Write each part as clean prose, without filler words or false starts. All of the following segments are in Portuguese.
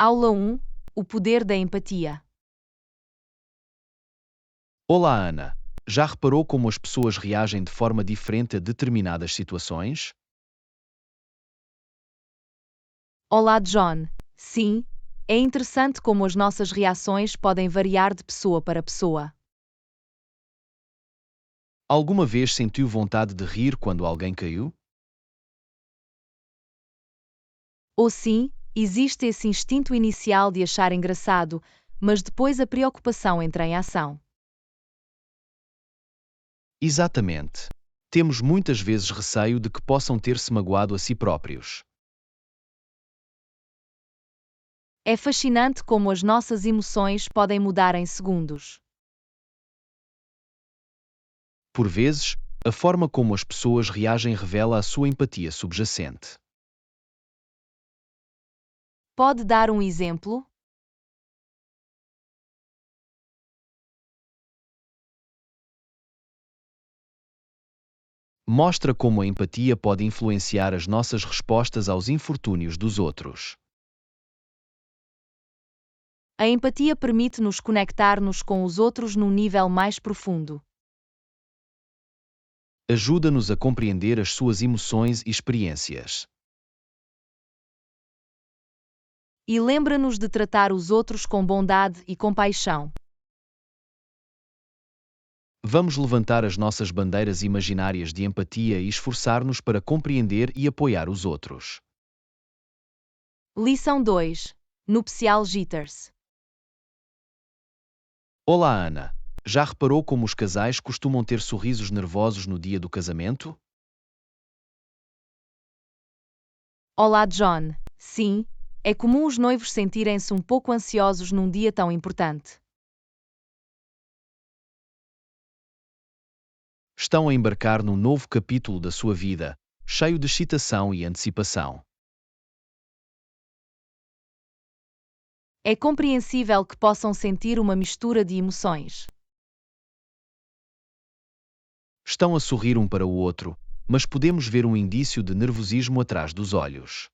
Aula 1: O poder da empatia. Olá, Ana. Já reparou como as pessoas reagem de forma diferente a determinadas situações? Olá, John. Sim, é interessante como as nossas reações podem variar de pessoa para pessoa. Alguma vez sentiu vontade de rir quando alguém caiu? Ou sim, existe esse instinto inicial de achar engraçado, mas depois a preocupação entra em ação. Exatamente. Temos muitas vezes receio de que possam ter-se magoado a si próprios. É fascinante como as nossas emoções podem mudar em segundos. Por vezes, a forma como as pessoas reagem revela a sua empatia subjacente. Pode dar um exemplo? Mostra como a empatia pode influenciar as nossas respostas aos infortúnios dos outros. A empatia permite-nos conectar-nos com os outros num nível mais profundo. Ajuda-nos a compreender as suas emoções e experiências. E lembra-nos de tratar os outros com bondade e compaixão. Vamos levantar as nossas bandeiras imaginárias de empatia e esforçar-nos para compreender e apoiar os outros. Lição 2: Nupcial Jitters. Olá, Ana. Já reparou como os casais costumam ter sorrisos nervosos no dia do casamento? Olá, John. Sim, é comum os noivos sentirem-se um pouco ansiosos num dia tão importante. Estão a embarcar num novo capítulo da sua vida, cheio de excitação e antecipação. É compreensível que possam sentir uma mistura de emoções. Estão a sorrir um para o outro, mas podemos ver um indício de nervosismo atrás dos olhos.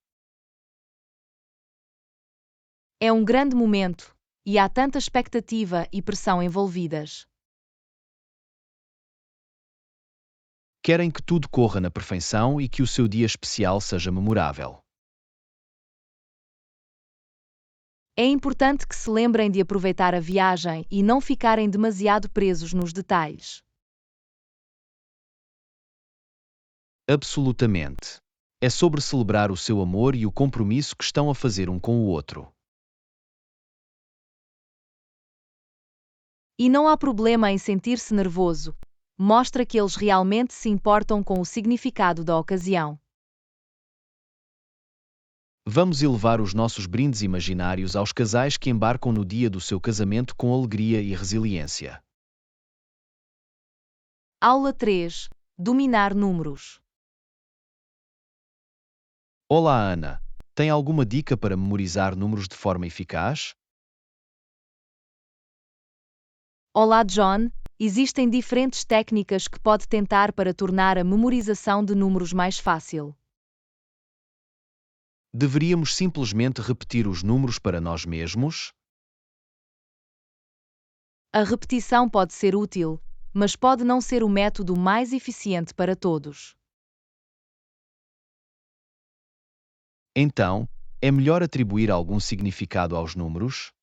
É um grande momento, e há tanta expectativa e pressão envolvidas. Querem que tudo corra na perfeição e que o seu dia especial seja memorável. É importante que se lembrem de aproveitar a viagem e não ficarem demasiado presos nos detalhes. Absolutamente. É sobre celebrar o seu amor e o compromisso que estão a fazer um com o outro. E não há problema em sentir-se nervoso. Mostra que eles realmente se importam com o significado da ocasião. Vamos elevar os nossos brindes imaginários aos casais que embarcam no dia do seu casamento com alegria e resiliência. Aula 3: Dominar números. Olá, Ana. Tem alguma dica para memorizar números de forma eficaz? Olá, John. Existem diferentes técnicas que pode tentar para tornar a memorização de números mais fácil. Deveríamos simplesmente repetir os números para nós mesmos? A repetição pode ser útil, mas pode não ser o método mais eficiente para todos. Então, é melhor atribuir algum significado aos números?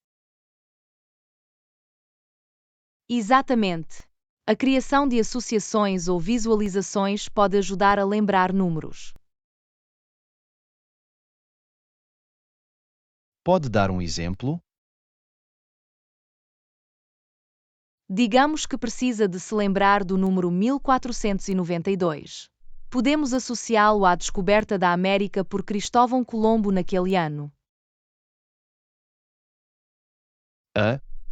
Exatamente. A criação de associações ou visualizações pode ajudar a lembrar números. Pode dar um exemplo? Digamos que precisa de se lembrar do número 1492. Podemos associá-lo à descoberta da América por Cristóvão Colombo naquele ano.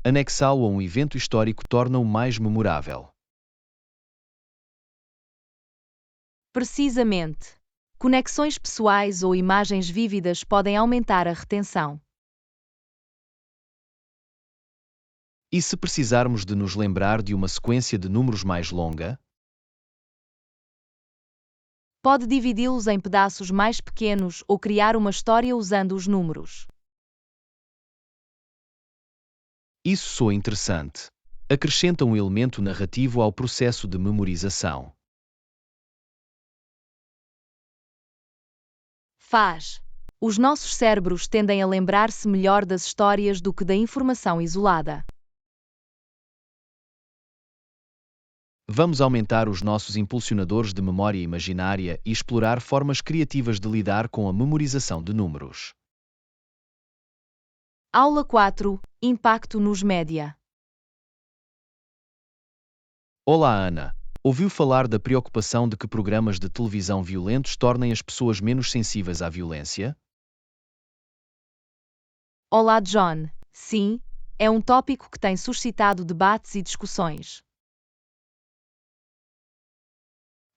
Anexá-lo a um evento histórico torna-o mais memorável. Precisamente. Conexões pessoais ou imagens vívidas podem aumentar a retenção. E se precisarmos de nos lembrar de uma sequência de números mais longa? Pode dividi-los em pedaços mais pequenos ou criar uma história usando os números. Isso soa interessante. Acrescenta um elemento narrativo ao processo de memorização. Faz. Os nossos cérebros tendem a lembrar-se melhor das histórias do que da informação isolada. Vamos aumentar os nossos impulsionadores de memória imaginária e explorar formas criativas de lidar com a memorização de números. Aula 4. Impacto nos média. Olá, Ana. Ouviu falar da preocupação de que programas de televisão violentos tornem as pessoas menos sensíveis à violência? Olá, John. Sim, é um tópico que tem suscitado debates e discussões.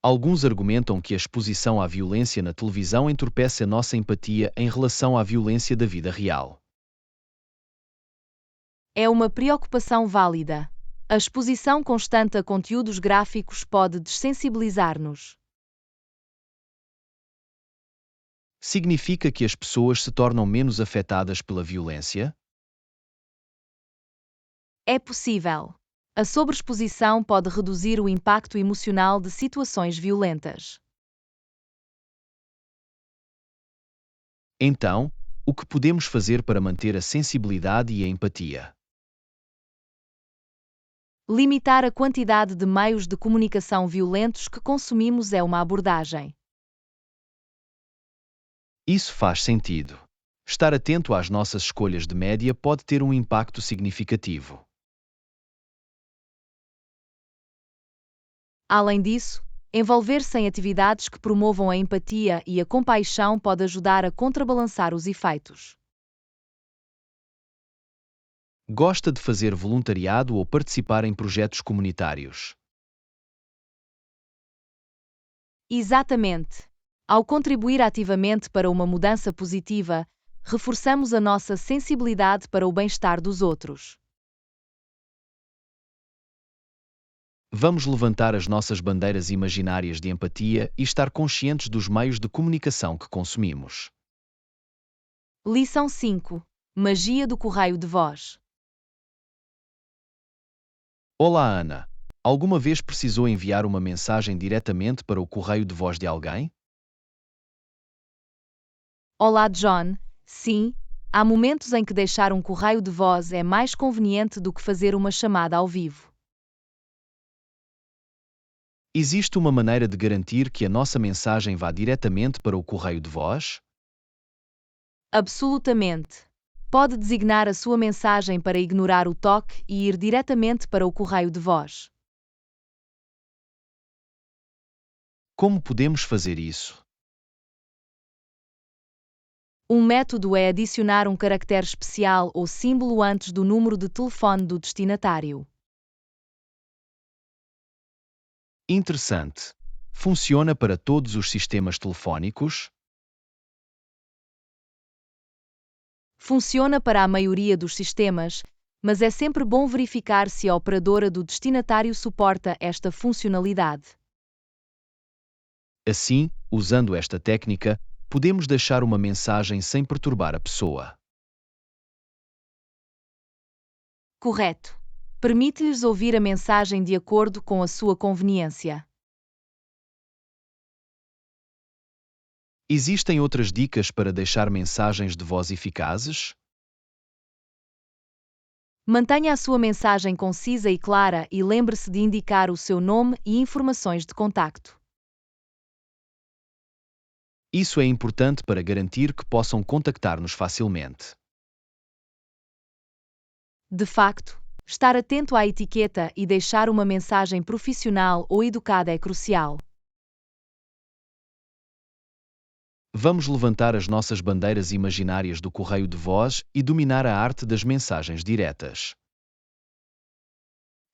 Alguns argumentam que a exposição à violência na televisão entorpece a nossa empatia em relação à violência da vida real. É uma preocupação válida. A exposição constante a conteúdos gráficos pode dessensibilizar-nos. Significa que as pessoas se tornam menos afetadas pela violência? É possível. A sobreexposição pode reduzir o impacto emocional de situações violentas. Então, o que podemos fazer para manter a sensibilidade e a empatia? Limitar a quantidade de meios de comunicação violentos que consumimos é uma abordagem. Isso faz sentido. Estar atento às nossas escolhas de média pode ter um impacto significativo. Além disso, envolver-se em atividades que promovam a empatia e a compaixão pode ajudar a contrabalançar os efeitos. Gosta de fazer voluntariado ou participar em projetos comunitários? Exatamente. Ao contribuir ativamente para uma mudança positiva, reforçamos a nossa sensibilidade para o bem-estar dos outros. Vamos levantar as nossas bandeiras imaginárias de empatia e estar conscientes dos meios de comunicação que consumimos. Lição 5. Magia do correio de voz. Olá, Ana. Alguma vez precisou enviar uma mensagem diretamente para o correio de voz de alguém? Olá, John. Sim, há momentos em que deixar um correio de voz é mais conveniente do que fazer uma chamada ao vivo. Existe uma maneira de garantir que a nossa mensagem vá diretamente para o correio de voz? Absolutamente. Pode designar a sua mensagem para ignorar o toque e ir diretamente para o correio de voz. Como podemos fazer isso? Um método é adicionar um caractere especial ou símbolo antes do número de telefone do destinatário. Interessante. Funciona para todos os sistemas telefónicos? Funciona para a maioria dos sistemas, mas é sempre bom verificar se a operadora do destinatário suporta esta funcionalidade. Assim, usando esta técnica, podemos deixar uma mensagem sem perturbar a pessoa. Correto. Permite-lhes ouvir a mensagem de acordo com a sua conveniência. Existem outras dicas para deixar mensagens de voz eficazes? Mantenha a sua mensagem concisa e clara e lembre-se de indicar o seu nome e informações de contacto. Isso é importante para garantir que possam contactar-nos facilmente. De facto, estar atento à etiqueta e deixar uma mensagem profissional ou educada é crucial. Vamos levantar as nossas bandeiras imaginárias do correio de voz e dominar a arte das mensagens diretas.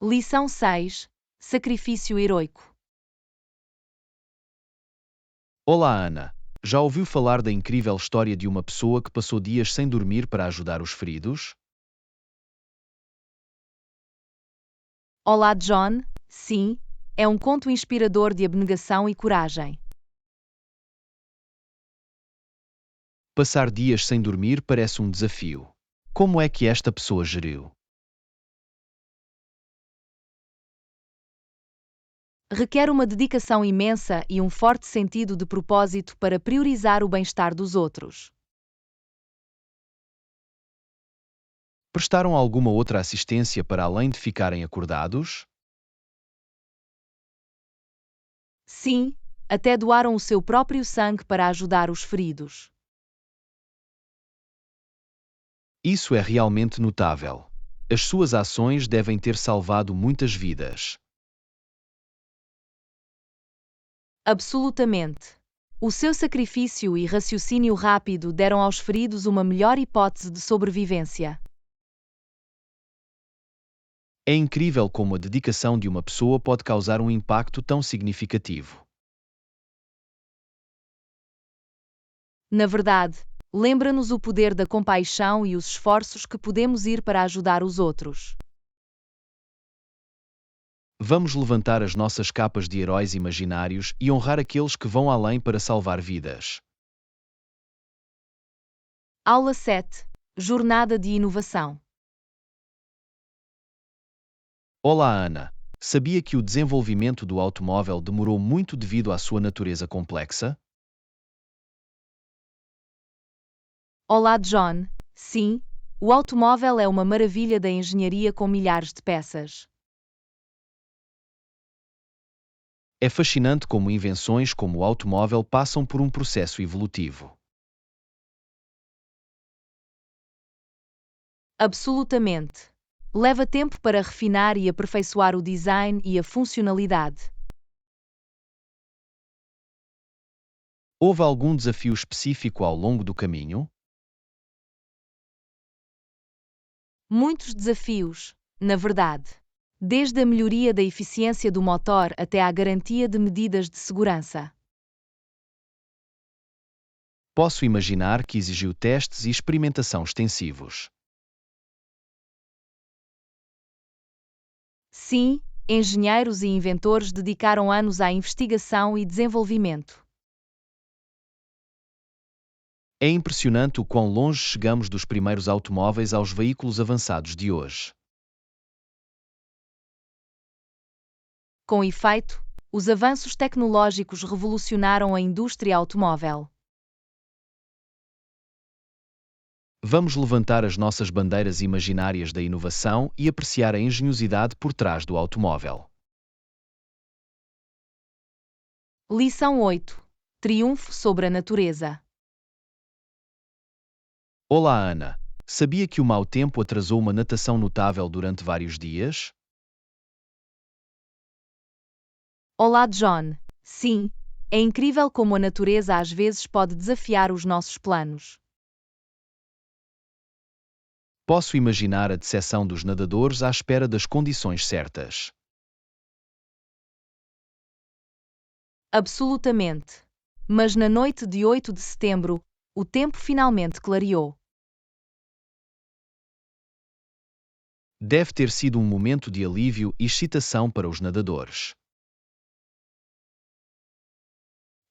Lição 6. Sacrifício heroico. Olá, Ana. Já ouviu falar da incrível história de uma pessoa que passou dias sem dormir para ajudar os feridos? Olá, John. Sim, é um conto inspirador de abnegação e coragem. Passar dias sem dormir parece um desafio. Como é que esta pessoa geriu? Requer uma dedicação imensa e um forte sentido de propósito para priorizar o bem-estar dos outros. Prestaram alguma outra assistência para além de ficarem acordados? Sim, até doaram o seu próprio sangue para ajudar os feridos. Isso é realmente notável. As suas ações devem ter salvado muitas vidas. Absolutamente. O seu sacrifício e raciocínio rápido deram aos feridos uma melhor hipótese de sobrevivência. É incrível como a dedicação de uma pessoa pode causar um impacto tão significativo. Na verdade, lembra-nos o poder da compaixão e os esforços que podemos ir para ajudar os outros. Vamos levantar as nossas capas de heróis imaginários e honrar aqueles que vão além para salvar vidas. Aula 7. Jornada de inovação. Olá, Ana. Sabia que o desenvolvimento do automóvel demorou muito devido à sua natureza complexa? Olá, John. Sim, o automóvel é uma maravilha da engenharia com milhares de peças. É fascinante como invenções como o automóvel passam por um processo evolutivo. Absolutamente. Leva tempo para refinar e aperfeiçoar o design e a funcionalidade. Houve algum desafio específico ao longo do caminho? Muitos desafios, na verdade. Desde a melhoria da eficiência do motor até à garantia de medidas de segurança. Posso imaginar que exigiu testes e experimentação extensivos. Sim, engenheiros e inventores dedicaram anos à investigação e desenvolvimento. É impressionante o quão longe chegamos dos primeiros automóveis aos veículos avançados de hoje. Com efeito, os avanços tecnológicos revolucionaram a indústria automóvel. Vamos levantar as nossas bandeiras imaginárias da inovação e apreciar a engenhosidade por trás do automóvel. Lição 8. Triunfo sobre a natureza. Olá, Ana. Sabia que o mau tempo atrasou uma natação notável durante vários dias? Olá, John. Sim, é incrível como a natureza às vezes pode desafiar os nossos planos. Posso imaginar a decepção dos nadadores à espera das condições certas. Absolutamente. Mas na noite de 8 de setembro, o tempo finalmente clareou. Deve ter sido um momento de alívio e excitação para os nadadores.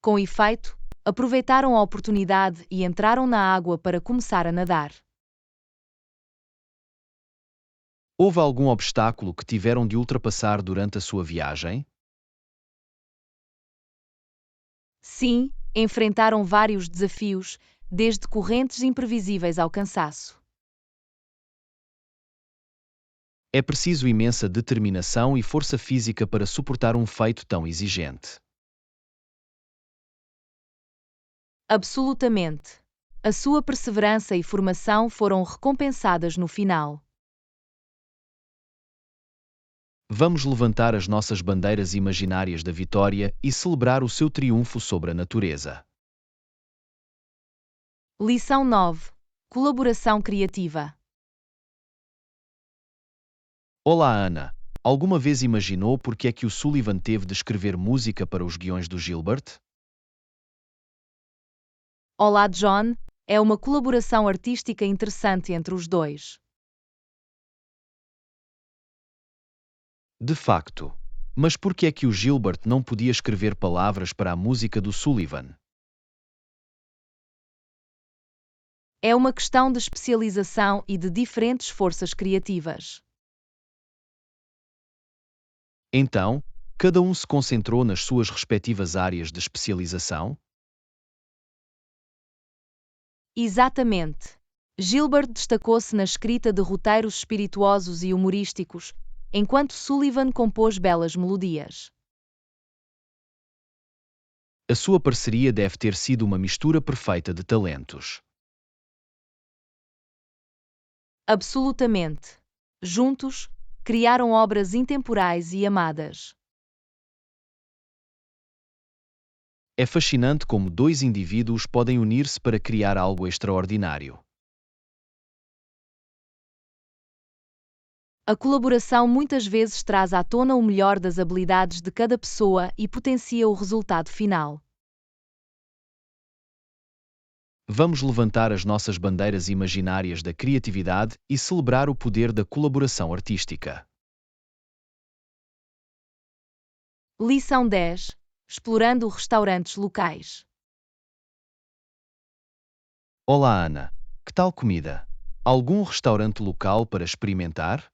Com efeito, aproveitaram a oportunidade e entraram na água para começar a nadar. Houve algum obstáculo que tiveram de ultrapassar durante a sua viagem? Sim, enfrentaram vários desafios, desde correntes imprevisíveis ao cansaço. É preciso imensa determinação e força física para suportar um feito tão exigente. Absolutamente. A sua perseverança e formação foram recompensadas no final. Vamos levantar as nossas bandeiras imaginárias da vitória e celebrar o seu triunfo sobre a natureza. Lição 9. Colaboração criativa. Olá, Ana. Alguma vez imaginou por que é que o Sullivan teve de escrever música para os guiões do Gilbert? Olá, John. É uma colaboração artística interessante entre os dois. De facto. Mas por que é que o Gilbert não podia escrever palavras para a música do Sullivan? É uma questão de especialização e de diferentes forças criativas. Então, Cada um se concentrou nas suas respectivas áreas de especialização? Exatamente. Gilbert destacou-se na escrita de roteiros espirituosos e humorísticos, enquanto Sullivan compôs belas melodias. A sua parceria deve ter sido uma mistura perfeita de talentos. Absolutamente. Juntos, criaram obras intemporais e amadas. É fascinante como dois indivíduos podem unir-se para criar algo extraordinário. A colaboração muitas vezes traz à tona o melhor das habilidades de cada pessoa e potencia o resultado final. Vamos levantar as nossas bandeiras imaginárias da criatividade e celebrar o poder da colaboração artística. Lição 10. Explorando restaurantes locais. Olá, Ana. Que tal comida? Algum restaurante local para experimentar?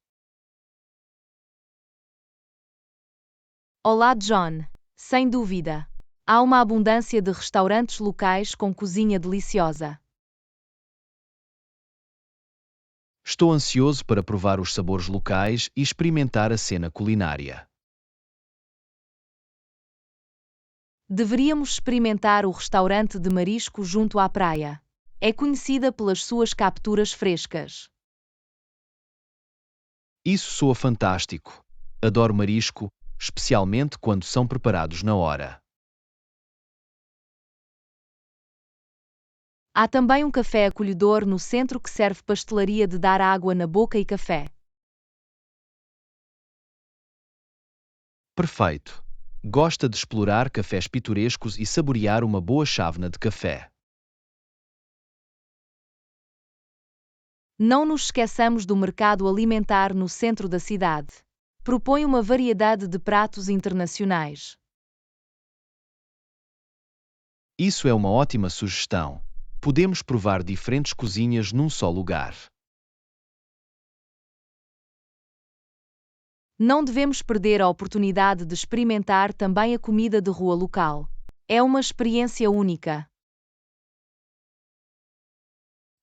Olá, John. Sem dúvida. Há uma abundância de restaurantes locais com cozinha deliciosa. Estou ansioso para provar os sabores locais e experimentar a cena culinária. Deveríamos experimentar o restaurante de marisco junto à praia. É conhecida pelas suas capturas frescas. Isso soa fantástico. Adoro marisco, especialmente quando são preparados na hora. Há também um café acolhedor no centro que serve pastelaria de dar água na boca e café. Perfeito. Gosta de explorar cafés pitorescos e saborear uma boa chávena de café. Não nos esqueçamos do mercado alimentar no centro da cidade. Propõe uma variedade de pratos internacionais. Isso é uma ótima sugestão. Podemos provar diferentes cozinhas num só lugar. Não devemos perder a oportunidade de experimentar também a comida de rua local. É uma experiência única.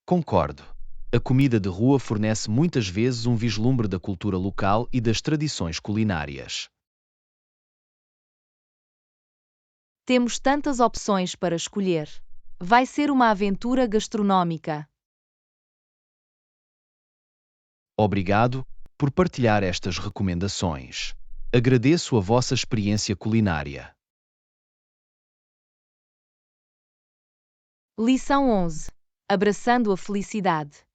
Concordo. A comida de rua fornece muitas vezes um vislumbre da cultura local e das tradições culinárias. Temos tantas opções para escolher. Vai ser uma aventura gastronômica. Obrigado por partilhar estas recomendações. Agradeço a vossa experiência culinária. Lição 11. Abraçando a felicidade.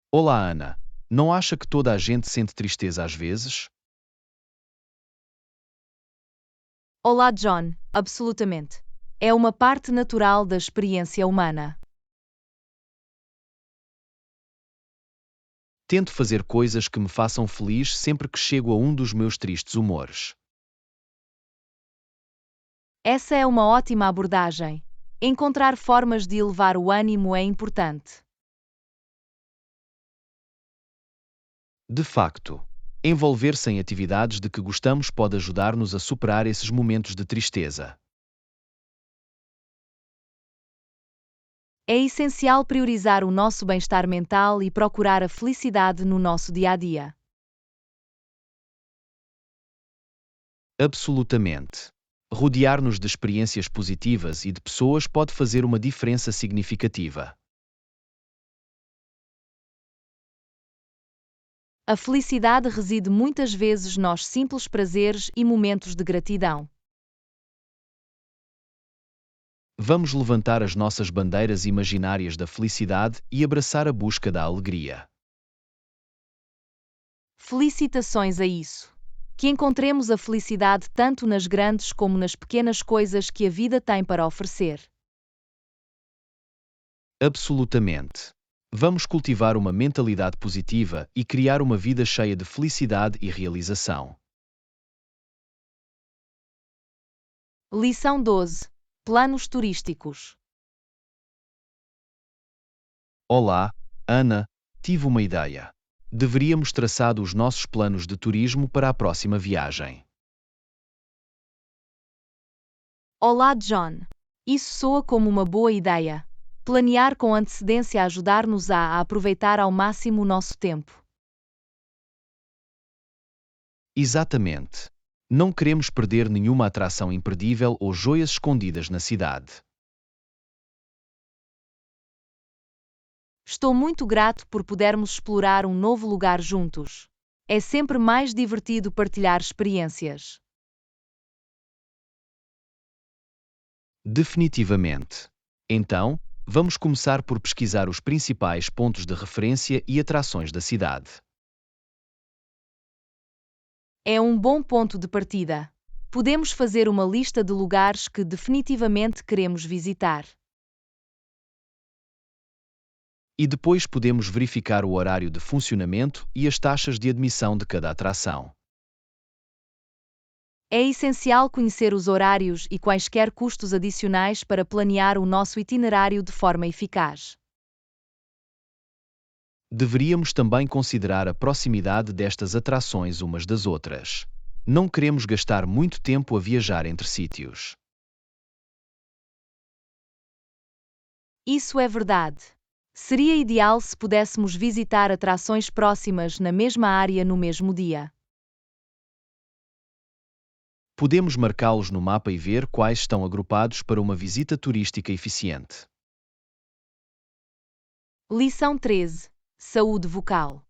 Olá, Ana. Não acha que toda a gente sente tristeza às vezes? Olá, John. Absolutamente. É uma parte natural da experiência humana. Tento fazer coisas que me façam feliz sempre que chego a um dos meus tristes humores. Essa é uma ótima abordagem. Encontrar formas de elevar o ânimo é importante. De facto, envolver-se em atividades de que gostamos pode ajudar-nos a superar esses momentos de tristeza. É essencial priorizar o nosso bem-estar mental e procurar a felicidade no nosso dia a dia. Absolutamente. Rodear-nos de experiências positivas e de pessoas pode fazer uma diferença significativa. A felicidade reside muitas vezes nos simples prazeres e momentos de gratidão. Vamos levantar as nossas bandeiras imaginárias da felicidade e abraçar a busca da alegria. Felicitações a isso! Que encontremos a felicidade tanto nas grandes como nas pequenas coisas que a vida tem para oferecer. Absolutamente. Vamos cultivar uma mentalidade positiva e criar uma vida cheia de felicidade e realização. Lição 12. Planos turísticos. Olá, Ana, tive uma ideia. Deveríamos traçar os nossos planos de turismo para a próxima viagem. Olá, John. Isso soa como uma boa ideia. Planear com antecedência ajudar-nos a aproveitar ao máximo o nosso tempo. Exatamente. Não queremos perder nenhuma atração imperdível ou joias escondidas na cidade. Estou muito grato por podermos explorar um novo lugar juntos. É sempre mais divertido partilhar experiências. Definitivamente. Então, vamos começar por pesquisar os principais pontos de referência e atrações da cidade. É um bom ponto de partida. Podemos fazer uma lista de lugares que definitivamente queremos visitar. E depois podemos verificar o horário de funcionamento e as taxas de admissão de cada atração. É essencial conhecer os horários e quaisquer custos adicionais para planear o nosso itinerário de forma eficaz. Deveríamos também considerar a proximidade destas atrações umas das outras. Não queremos gastar muito tempo a viajar entre sítios. Isso é verdade. Seria ideal se pudéssemos visitar atrações próximas na mesma área no mesmo dia. Podemos marcá-los no mapa e ver quais estão agrupados para uma visita turística eficiente. Lição 13. Saúde vocal.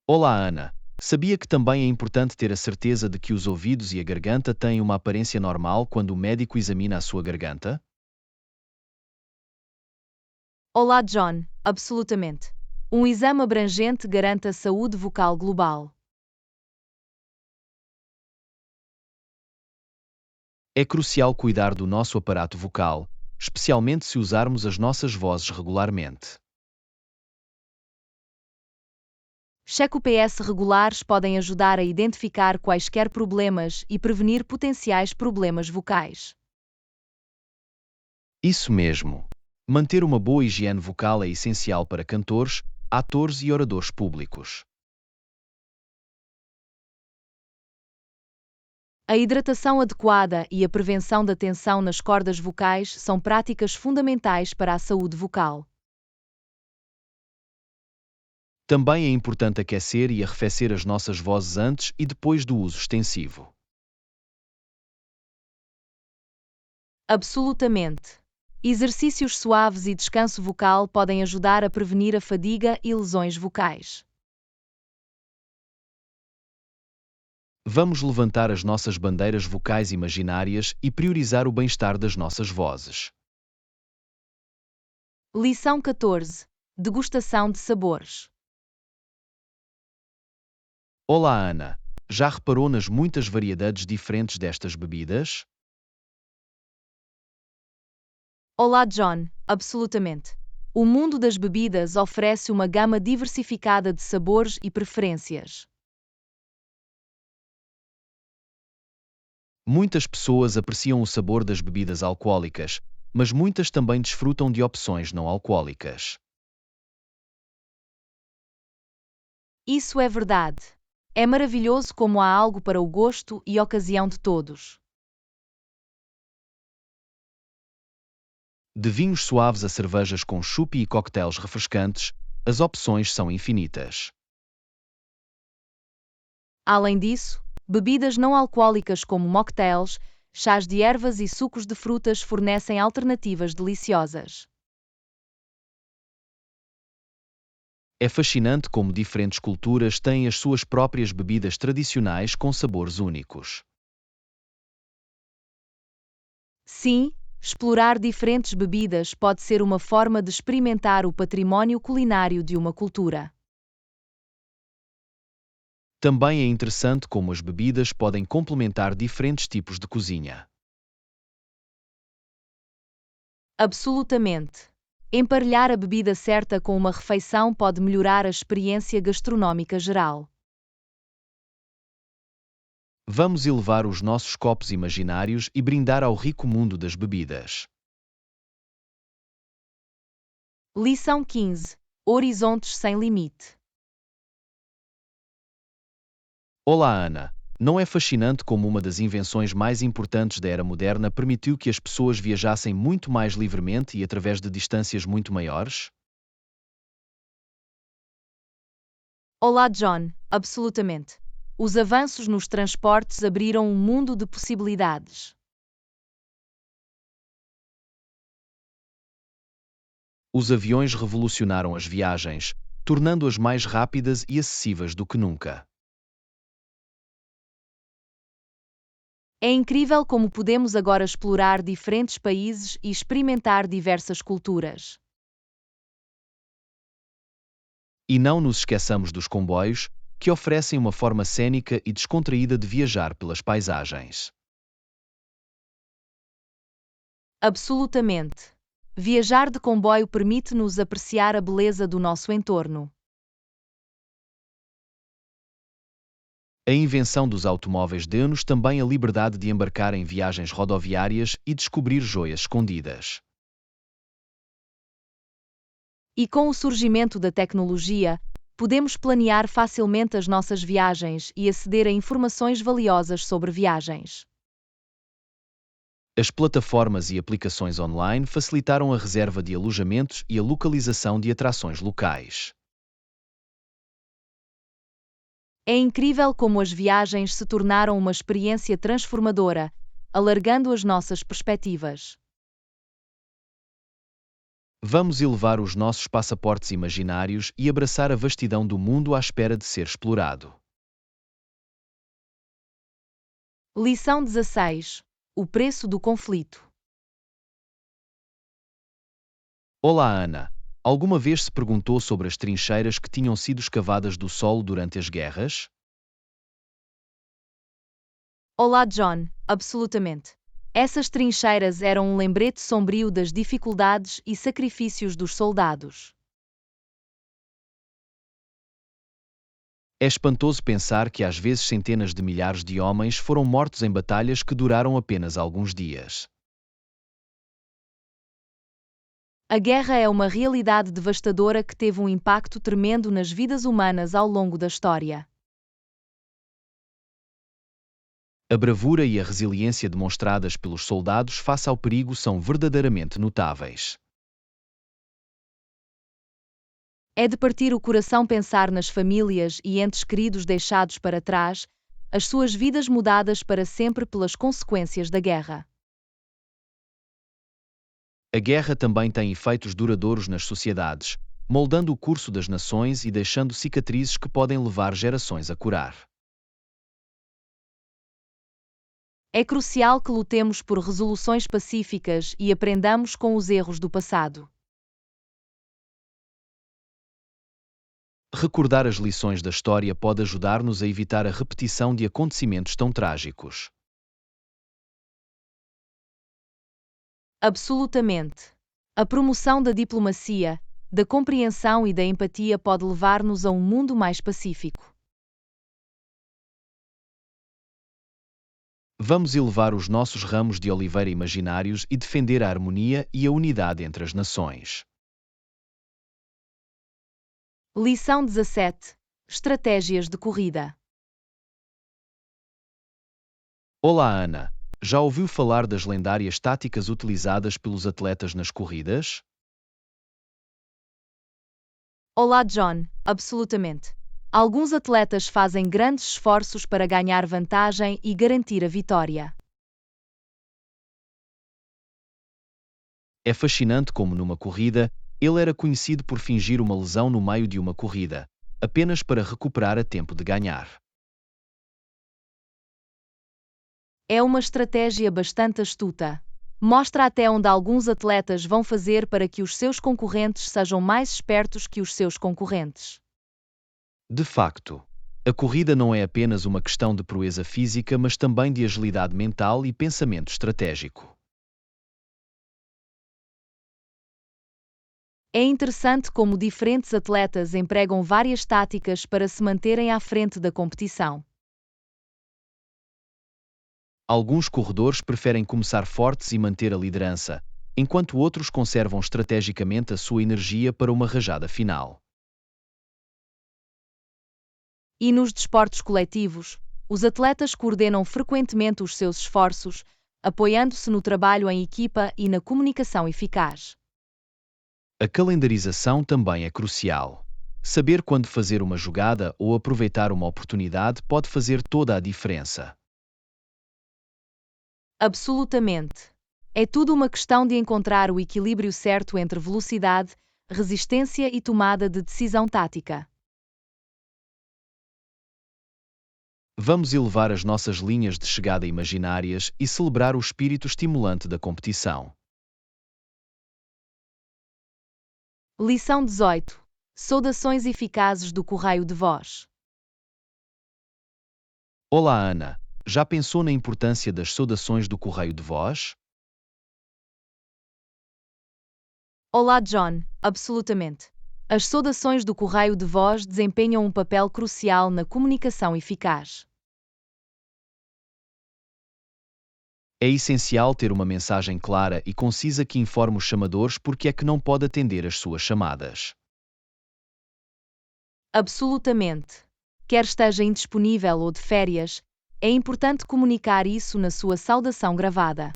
Olá, Ana. Sabia que também é importante ter a certeza de que os ouvidos e a garganta têm uma aparência normal quando o médico examina a sua garganta? Olá, John. Absolutamente. Um exame abrangente garante a saúde vocal global. É crucial cuidar do nosso aparato vocal, especialmente se usarmos as nossas vozes regularmente. Check-ups regulares podem ajudar a identificar quaisquer problemas e prevenir potenciais problemas vocais. Isso mesmo. Manter uma boa higiene vocal é essencial para cantores, atores e oradores públicos. A hidratação adequada e a prevenção da tensão nas cordas vocais são práticas fundamentais para a saúde vocal. Também é importante aquecer e arrefecer as nossas vozes antes e depois do uso extensivo. Absolutamente. Exercícios suaves e descanso vocal podem ajudar a prevenir a fadiga e lesões vocais. Vamos levantar as nossas bandeiras vocais imaginárias e priorizar o bem-estar das nossas vozes. Lição 14. Degustação de sabores. Olá, Ana. Já reparou nas muitas variedades diferentes destas bebidas? Olá, John. Absolutamente. O mundo das bebidas oferece uma gama diversificada de sabores e preferências. Muitas pessoas apreciam o sabor das bebidas alcoólicas, mas muitas também desfrutam de opções não alcoólicas. Isso é verdade. É maravilhoso como há algo para o gosto e ocasião de todos. De vinhos suaves a cervejas com chopp e coquetéis refrescantes, as opções são infinitas. Além disso, bebidas não alcoólicas como mocktails, chás de ervas e sucos de frutas fornecem alternativas deliciosas. É fascinante como diferentes culturas têm as suas próprias bebidas tradicionais com sabores únicos. Sim, explorar diferentes bebidas pode ser uma forma de experimentar o património culinário de uma cultura. Também é interessante como as bebidas podem complementar diferentes tipos de cozinha. Absolutamente. Emparelhar a bebida certa com uma refeição pode melhorar a experiência gastronómica geral. Vamos elevar os nossos copos imaginários e brindar ao rico mundo das bebidas. Lição 15. Horizontes sem limite. Olá, Ana. Não é fascinante como uma das invenções mais importantes da era moderna permitiu que as pessoas viajassem muito mais livremente e através de distâncias muito maiores? Olá, John. Absolutamente. Os avanços nos transportes abriram um mundo de possibilidades. Os aviões revolucionaram as viagens, tornando-as mais rápidas e acessíveis do que nunca. É incrível como podemos agora explorar diferentes países e experimentar diversas culturas. E não nos esqueçamos dos comboios, que oferecem uma forma cênica e descontraída de viajar pelas paisagens. Absolutamente. Viajar de comboio permite-nos apreciar a beleza do nosso entorno. A invenção dos automóveis deu-nos também a liberdade de embarcar em viagens rodoviárias e descobrir joias escondidas. E com o surgimento da tecnologia, podemos planear facilmente as nossas viagens e aceder a informações valiosas sobre viagens. As plataformas e aplicações online facilitaram a reserva de alojamentos e a localização de atrações locais. É incrível como as viagens se tornaram uma experiência transformadora, alargando as nossas perspectivas. Vamos elevar os nossos passaportes imaginários e abraçar a vastidão do mundo à espera de ser explorado. Lição 16. O preço do conflito. Olá, Ana. Alguma vez se perguntou sobre as trincheiras que tinham sido escavadas do solo durante as guerras? Olá, John. Absolutamente. Essas trincheiras eram um lembrete sombrio das dificuldades e sacrifícios dos soldados. É espantoso pensar que às vezes centenas de milhares de homens foram mortos em batalhas que duraram apenas alguns dias. A guerra é uma realidade devastadora que teve um impacto tremendo nas vidas humanas ao longo da história. A bravura e a resiliência demonstradas pelos soldados face ao perigo são verdadeiramente notáveis. É de partir o coração pensar nas famílias e entes queridos deixados para trás, as suas vidas mudadas para sempre pelas consequências da guerra. A guerra também tem efeitos duradouros nas sociedades, moldando o curso das nações e deixando cicatrizes que podem levar gerações a curar. É crucial que lutemos por resoluções pacíficas e aprendamos com os erros do passado. Recordar as lições da história pode ajudar-nos a evitar a repetição de acontecimentos tão trágicos. Absolutamente. A promoção da diplomacia, da compreensão e da empatia pode levar-nos a um mundo mais pacífico. Vamos elevar os nossos ramos de oliveira imaginários e defender a harmonia e a unidade entre as nações. Lição 17. Estratégias de corrida. Olá, Ana. Já ouviu falar das lendárias táticas utilizadas pelos atletas nas corridas? Olá, John. Absolutamente. Alguns atletas fazem grandes esforços para ganhar vantagem e garantir a vitória. É fascinante como numa corrida, ele era conhecido por fingir uma lesão no meio de uma corrida, apenas para recuperar a tempo de ganhar. É uma estratégia bastante astuta. Mostra até onde alguns atletas vão fazer para que os seus concorrentes sejam mais espertos que os seus concorrentes. De facto, a corrida não é apenas uma questão de proeza física, mas também de agilidade mental e pensamento estratégico. É interessante como diferentes atletas empregam várias táticas para se manterem à frente da competição. Alguns corredores preferem começar fortes e manter a liderança, enquanto outros conservam estrategicamente a sua energia para uma rajada final. E nos desportos coletivos, os atletas coordenam frequentemente os seus esforços, apoiando-se no trabalho em equipa e na comunicação eficaz. A calendarização também é crucial. Saber quando fazer uma jogada ou aproveitar uma oportunidade pode fazer toda a diferença. Absolutamente. É tudo uma questão de encontrar o equilíbrio certo entre velocidade, resistência e tomada de decisão tática. Vamos elevar as nossas linhas de chegada imaginárias e celebrar o espírito estimulante da competição. Lição 18. Saudações eficazes do correio de voz. Olá, Ana. Já pensou na importância das saudações do correio de voz? Olá, John. Absolutamente. As saudações do correio de voz desempenham um papel crucial na comunicação eficaz. É essencial ter uma mensagem clara e concisa que informe os chamadores porque é que não pode atender as suas chamadas. Absolutamente. Quer esteja indisponível ou de férias, é importante comunicar isso na sua saudação gravada.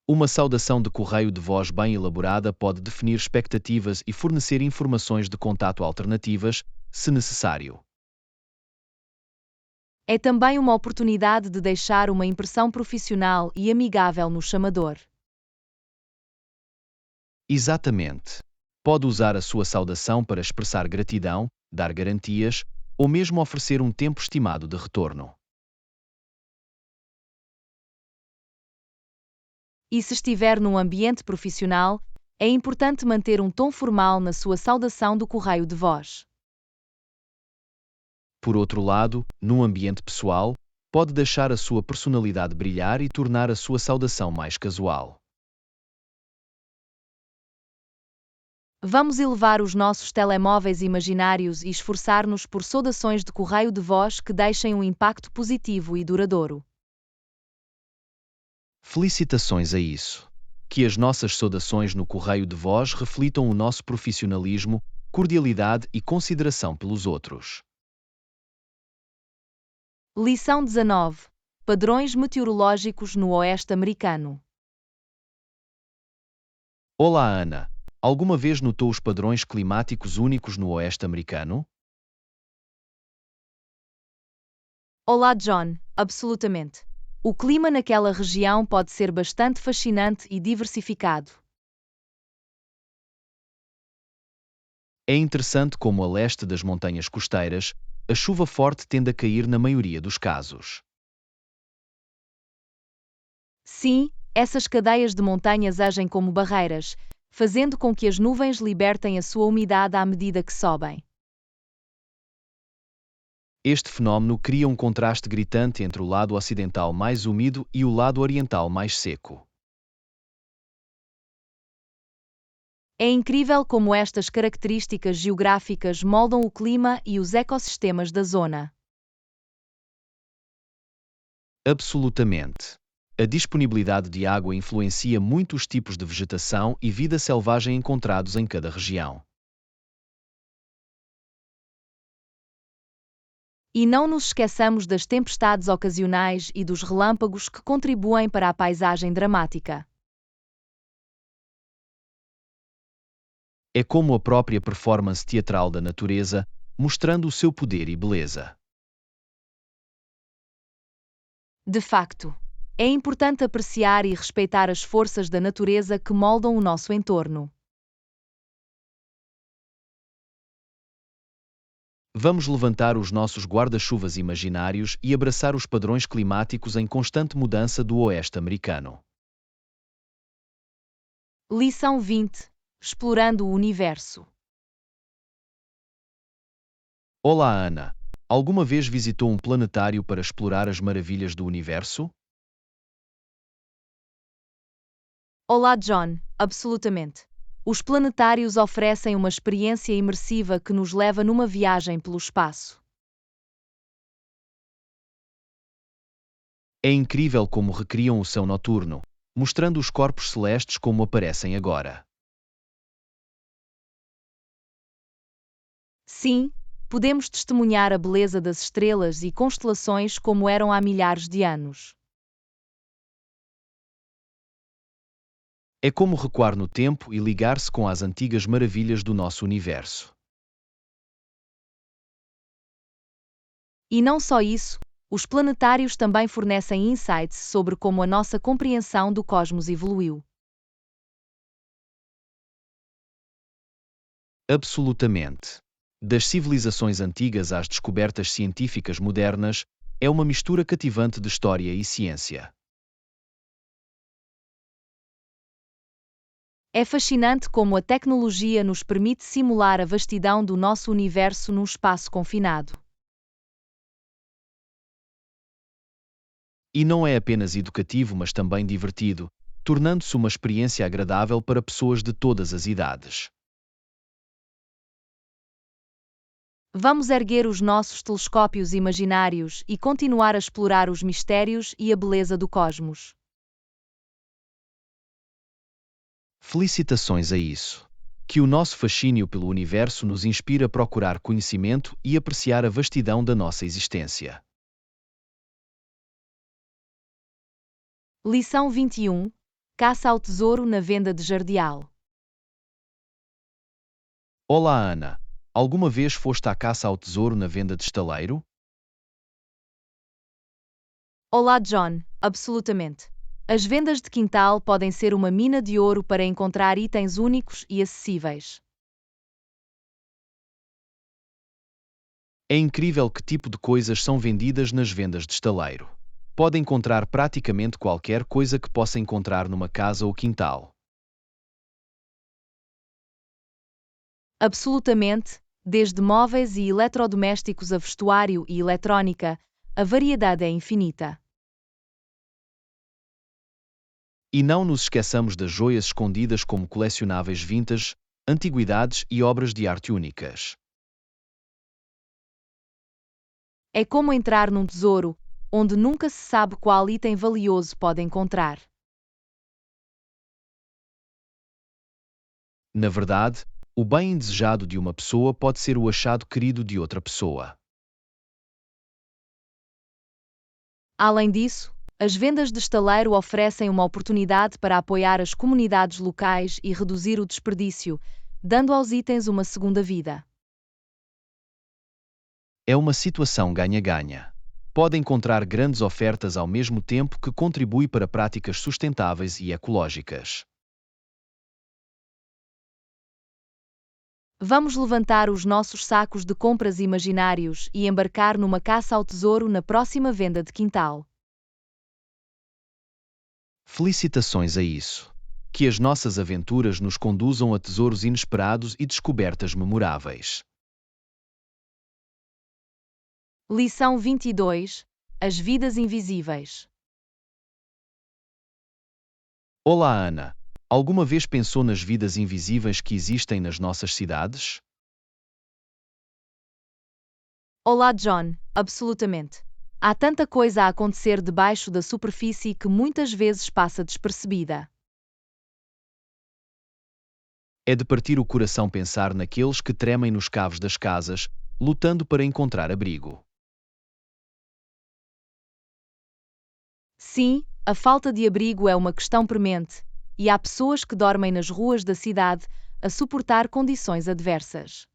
Uma saudação de correio de voz bem elaborada pode definir expectativas e fornecer informações de contato alternativas, se necessário. É também uma oportunidade de deixar uma impressão profissional e amigável no chamador. Exatamente. Pode usar a sua saudação para expressar gratidão, dar garantias, ou mesmo oferecer um tempo estimado de retorno. E se estiver num ambiente profissional, é importante manter um tom formal na sua saudação do correio de voz. Por outro lado, num ambiente pessoal, pode deixar a sua personalidade brilhar e tornar a sua saudação mais casual. Vamos elevar os nossos telemóveis imaginários e esforçar-nos por saudações de correio de voz que deixem um impacto positivo e duradouro. Felicitações a isso! Que as nossas saudações no correio de voz reflitam o nosso profissionalismo, cordialidade e consideração pelos outros. Lição 19. Padrões meteorológicos no Oeste Americano. Olá, Ana. Alguma vez notou os padrões climáticos únicos no Oeste Americano? Olá, John. Absolutamente. O clima naquela região pode ser bastante fascinante e diversificado. É interessante como a leste das montanhas costeiras, a chuva forte tende a cair na maioria dos casos. Sim, essas cadeias de montanhas agem como barreiras, fazendo com que as nuvens libertem a sua umidade à medida que sobem. Este fenómeno cria um contraste gritante entre o lado ocidental mais úmido e o lado oriental mais seco. É incrível como estas características geográficas moldam o clima e os ecossistemas da zona. Absolutamente. A disponibilidade de água influencia muito os tipos de vegetação e vida selvagem encontrados em cada região. E não nos esqueçamos das tempestades ocasionais e dos relâmpagos que contribuem para a paisagem dramática. É como a própria performance teatral da natureza, mostrando o seu poder e beleza. De facto, é importante apreciar e respeitar as forças da natureza que moldam o nosso entorno. Vamos levantar os nossos guarda-chuvas imaginários e abraçar os padrões climáticos em constante mudança do Oeste Americano. Lição 20. Explorando o universo. Olá, Ana. Alguma vez visitou um planetário para explorar as maravilhas do universo? Olá, John. Absolutamente. Os planetários oferecem uma experiência imersiva que nos leva numa viagem pelo espaço. É incrível como recriam o céu noturno, mostrando os corpos celestes como aparecem agora. Sim, podemos testemunhar a beleza das estrelas e constelações como eram há milhares de anos. É como recuar no tempo e ligar-se com as antigas maravilhas do nosso universo. E não só isso, os planetários também fornecem insights sobre como a nossa compreensão do cosmos evoluiu. Absolutamente. Das civilizações antigas às descobertas científicas modernas, é uma mistura cativante de história e ciência. É fascinante como a tecnologia nos permite simular a vastidão do nosso universo num espaço confinado. E não é apenas educativo, mas também divertido, tornando-se uma experiência agradável para pessoas de todas as idades. Vamos erguer os nossos telescópios imaginários e continuar a explorar os mistérios e a beleza do cosmos. Felicitações a isso. Que o nosso fascínio pelo universo nos inspire a procurar conhecimento e apreciar a vastidão da nossa existência. Lição 21. Caça ao tesouro na venda de jardial. Olá, Ana. Alguma vez foste à caça ao tesouro na venda de estaleiro? Olá, John. Absolutamente. As vendas de quintal podem ser uma mina de ouro para encontrar itens únicos e acessíveis. É incrível que tipo de coisas são vendidas nas vendas de estaleiro. Pode encontrar praticamente qualquer coisa que possa encontrar numa casa ou quintal. Absolutamente, desde móveis e eletrodomésticos a vestuário e eletrónica, a variedade é infinita. E não nos esqueçamos das joias escondidas como colecionáveis vintage, antiguidades e obras de arte únicas. É como entrar num tesouro, onde nunca se sabe qual item valioso pode encontrar. Na verdade, o bem indesejado de uma pessoa pode ser o achado querido de outra pessoa. Além disso, as vendas de estaleiro oferecem uma oportunidade para apoiar as comunidades locais e reduzir o desperdício, dando aos itens uma segunda vida. É uma situação ganha-ganha. Pode encontrar grandes ofertas ao mesmo tempo que contribui para práticas sustentáveis e ecológicas. Vamos levantar os nossos sacos de compras imaginários e embarcar numa caça ao tesouro na próxima venda de quintal. Felicitações a isso. Que as nossas aventuras nos conduzam a tesouros inesperados e descobertas memoráveis. Lição 22. As vidas invisíveis. Olá, Ana. Alguma vez pensou nas vidas invisíveis que existem nas nossas cidades? Olá, John. Absolutamente. Há tanta coisa a acontecer debaixo da superfície que muitas vezes passa despercebida. É de partir o coração pensar naqueles que tremem nos caves das casas, lutando para encontrar abrigo. Sim, a falta de abrigo é uma questão premente, e há pessoas que dormem nas ruas da cidade a suportar condições adversas.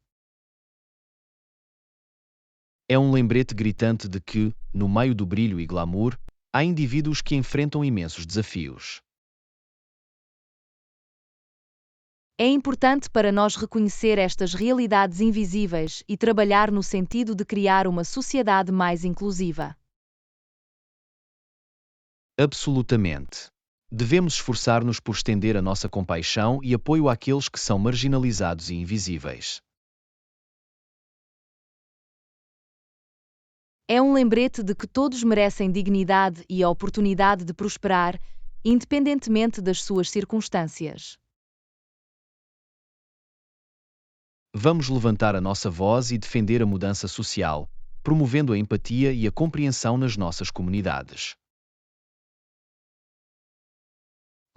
É um lembrete gritante de que, no meio do brilho e glamour, há indivíduos que enfrentam imensos desafios. É importante para nós reconhecer estas realidades invisíveis e trabalhar no sentido de criar uma sociedade mais inclusiva. Absolutamente. Devemos esforçar-nos por estender a nossa compaixão e apoio àqueles que são marginalizados e invisíveis. É um lembrete de que todos merecem dignidade e a oportunidade de prosperar, independentemente das suas circunstâncias. Vamos levantar a nossa voz e defender a mudança social, promovendo a empatia e a compreensão nas nossas comunidades.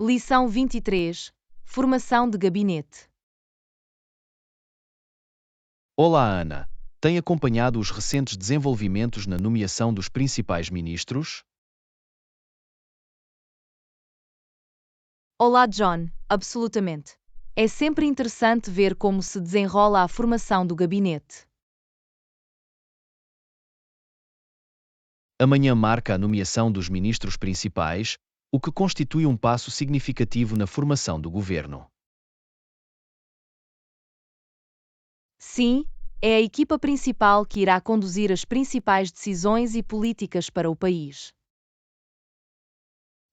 Lição 23. Formação de gabinete. Olá, Ana. Tem acompanhado os recentes desenvolvimentos na nomeação dos principais ministros? Olá, John. Absolutamente. É sempre interessante ver como se desenrola a formação do gabinete. Amanhã marca a nomeação dos ministros principais, o que constitui um passo significativo na formação do governo. Sim, é a equipa principal que irá conduzir as principais decisões e políticas para o país.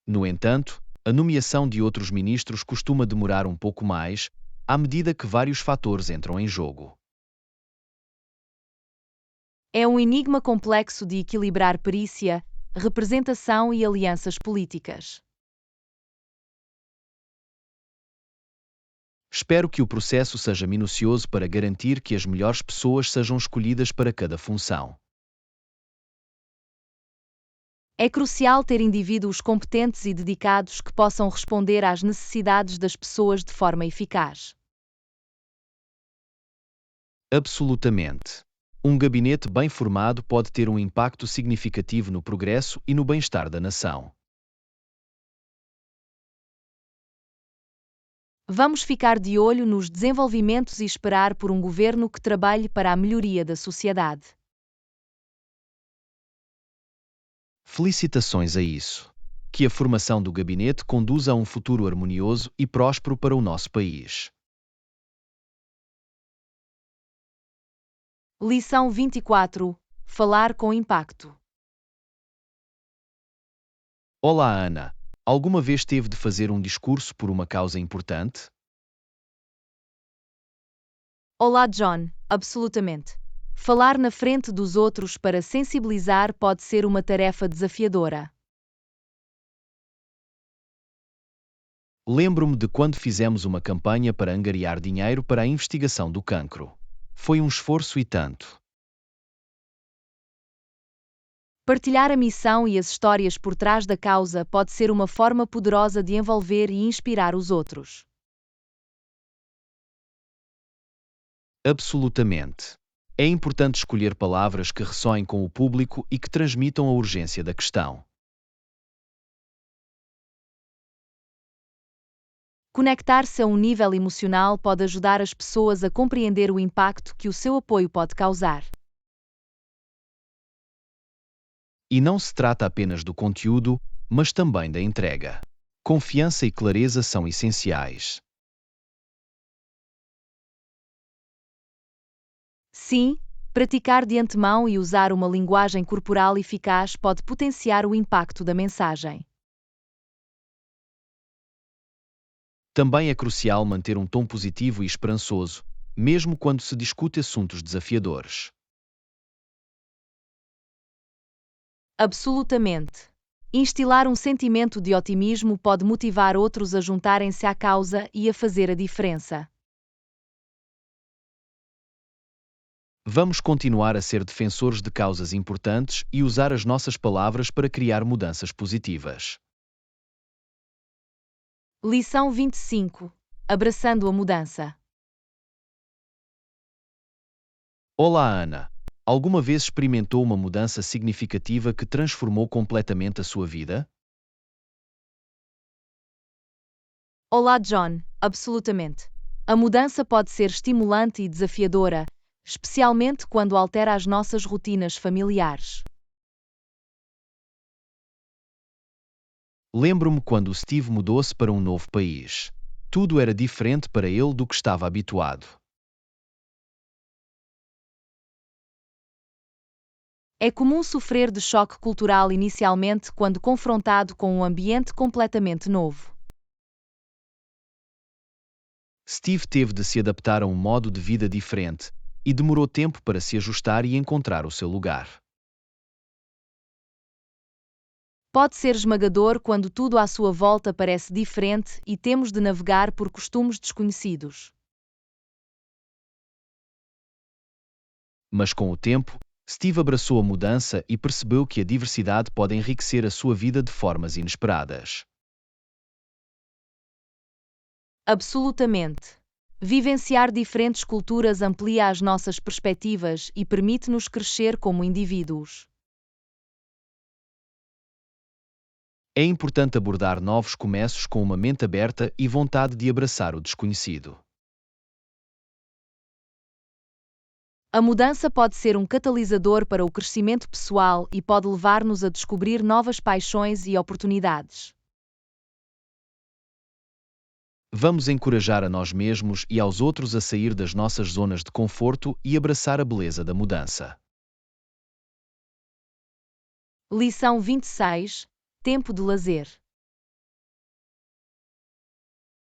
No entanto, a nomeação de outros ministros costuma demorar um pouco mais, à medida que vários fatores entram em jogo. É um enigma complexo de equilibrar perícia, representação e alianças políticas. Espero que o processo seja minucioso para garantir que as melhores pessoas sejam escolhidas para cada função. É crucial ter indivíduos competentes e dedicados que possam responder às necessidades das pessoas de forma eficaz. Absolutamente. Um gabinete bem formado pode ter um impacto significativo no progresso e no bem-estar da nação. Vamos ficar de olho nos desenvolvimentos e esperar por um governo que trabalhe para a melhoria da sociedade. Felicitações a isso. Que a formação do gabinete conduza a um futuro harmonioso e próspero para o nosso país. Lição 24. Falar com impacto. Olá, Ana. Alguma vez teve de fazer um discurso por uma causa importante? Olá, John. Absolutamente. Falar na frente dos outros para sensibilizar pode ser uma tarefa desafiadora. Lembro-me de quando fizemos uma campanha para angariar dinheiro para a investigação do cancro. Foi um esforço e tanto. Partilhar a missão e as histórias por trás da causa pode ser uma forma poderosa de envolver e inspirar os outros. Absolutamente. É importante escolher palavras que ressoem com o público e que transmitam a urgência da questão. Conectar-se a um nível emocional pode ajudar as pessoas a compreender o impacto que o seu apoio pode causar. E não se trata apenas do conteúdo, mas também da entrega. Confiança e clareza são essenciais. Sim, praticar de antemão e usar uma linguagem corporal eficaz pode potenciar o impacto da mensagem. Também é crucial manter um tom positivo e esperançoso, mesmo quando se discute assuntos desafiadores. Absolutamente. Instilar um sentimento de otimismo pode motivar outros a juntarem-se à causa e a fazer a diferença. Vamos continuar a ser defensores de causas importantes e usar as nossas palavras para criar mudanças positivas. Lição 25. Abraçando a mudança. Olá, Ana. Alguma vez experimentou uma mudança significativa que transformou completamente a sua vida? Olá, John. Absolutamente. A mudança pode ser estimulante e desafiadora, especialmente quando altera as nossas rotinas familiares. Lembro-me quando Steve mudou-se para um novo país. Tudo era diferente para ele do que estava habituado. É comum sofrer de choque cultural inicialmente quando confrontado com um ambiente completamente novo. Steve teve de se adaptar a um modo de vida diferente e demorou tempo para se ajustar e encontrar o seu lugar. Pode ser esmagador quando tudo à sua volta parece diferente e temos de navegar por costumes desconhecidos. Mas com o tempo, Steve abraçou a mudança e percebeu que a diversidade pode enriquecer a sua vida de formas inesperadas. Absolutamente. Vivenciar diferentes culturas amplia as nossas perspectivas e permite-nos crescer como indivíduos. É importante abordar novos começos com uma mente aberta e vontade de abraçar o desconhecido. A mudança pode ser um catalisador para o crescimento pessoal e pode levar-nos a descobrir novas paixões e oportunidades. Vamos encorajar a nós mesmos e aos outros a sair das nossas zonas de conforto e abraçar a beleza da mudança. Lição 26. Tempo de lazer.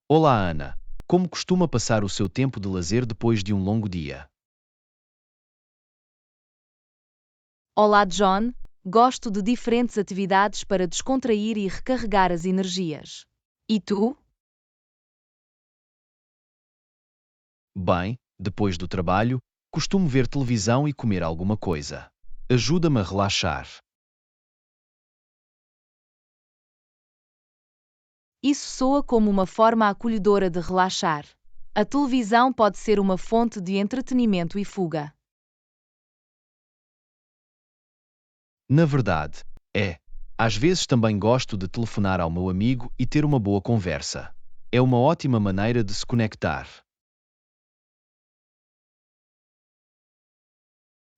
Olá, Ana. Como costuma passar o seu tempo de lazer depois de um longo dia? Olá, John. Gosto de diferentes atividades para descontrair e recarregar as energias. E tu? Bem, depois do trabalho, costumo ver televisão e comer alguma coisa. Ajuda-me a relaxar. Isso soa como uma forma acolhedora de relaxar. A televisão pode ser uma fonte de entretenimento e fuga. Na verdade, é. Às vezes também gosto de telefonar ao meu amigo e ter uma boa conversa. É uma ótima maneira de se conectar.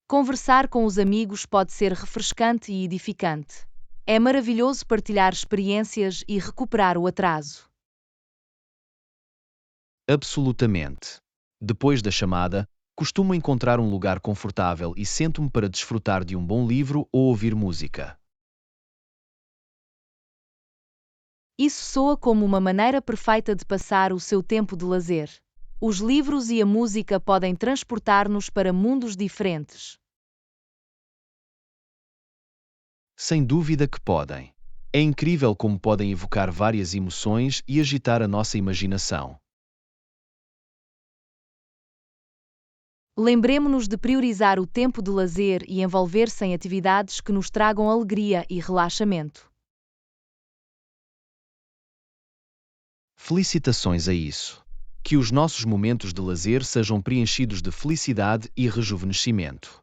Conversar com os amigos pode ser refrescante e edificante. É maravilhoso partilhar experiências e recuperar o atraso. Absolutamente. Depois da chamada, costumo encontrar um lugar confortável e sento-me para desfrutar de um bom livro ou ouvir música. Isso soa como uma maneira perfeita de passar o seu tempo de lazer. Os livros e a música podem transportar-nos para mundos diferentes. Sem dúvida que podem. É incrível como podem evocar várias emoções e agitar a nossa imaginação. Lembremo-nos de priorizar o tempo de lazer e envolver-se em atividades que nos tragam alegria e relaxamento. Felicitações a isso. Que os nossos momentos de lazer sejam preenchidos de felicidade e rejuvenescimento.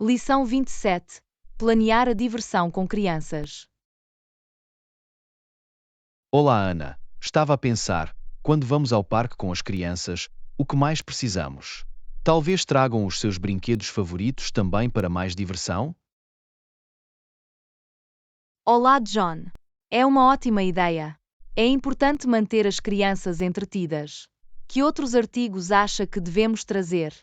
Lição 27. Planear a diversão com crianças. Olá, Ana. Estava a pensar, quando vamos ao parque com as crianças, o que mais precisamos? Talvez tragam os seus brinquedos favoritos também para mais diversão? Olá, John. É uma ótima ideia. É importante manter as crianças entretidas. Que outros artigos acha que devemos trazer?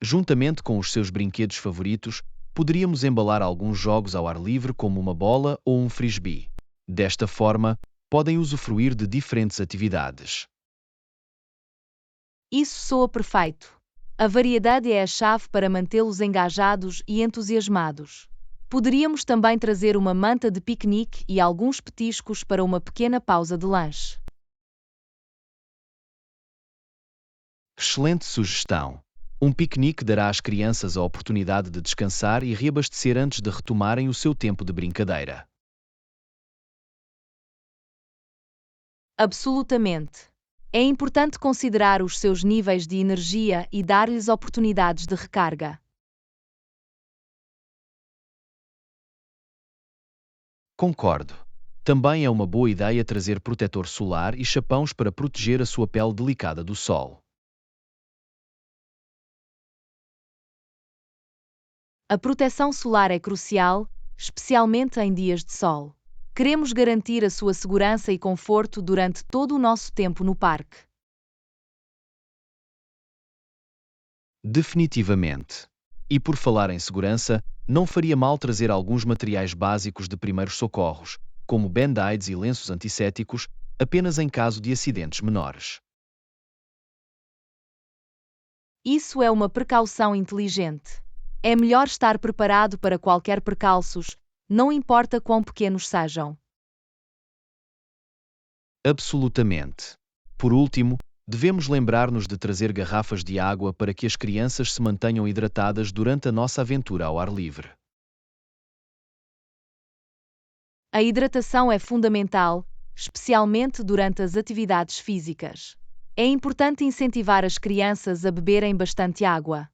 Juntamente com os seus brinquedos favoritos, poderíamos embalar alguns jogos ao ar livre como uma bola ou um frisbee. Desta forma, podem usufruir de diferentes atividades. Isso soa perfeito. A variedade é a chave para mantê-los engajados e entusiasmados. Poderíamos também trazer uma manta de piquenique e alguns petiscos para uma pequena pausa de lanche. Excelente sugestão! Um piquenique dará às crianças a oportunidade de descansar e reabastecer antes de retomarem o seu tempo de brincadeira. Absolutamente. É importante considerar os seus níveis de energia e dar-lhes oportunidades de recarga. Concordo. Também é uma boa ideia trazer protetor solar e chapéus para proteger a sua pele delicada do sol. A proteção solar é crucial, especialmente em dias de sol. Queremos garantir a sua segurança e conforto durante todo o nosso tempo no parque. Definitivamente. E por falar em segurança, não faria mal trazer alguns materiais básicos de primeiros socorros, como band-aids e lenços antissépticos, apenas em caso de acidentes menores. Isso é uma precaução inteligente. É melhor estar preparado para qualquer percalços, não importa quão pequenos sejam. Absolutamente. Por último, devemos lembrar-nos de trazer garrafas de água para que as crianças se mantenham hidratadas durante a nossa aventura ao ar livre. A hidratação é fundamental, especialmente durante as atividades físicas. É importante incentivar as crianças a beberem bastante água.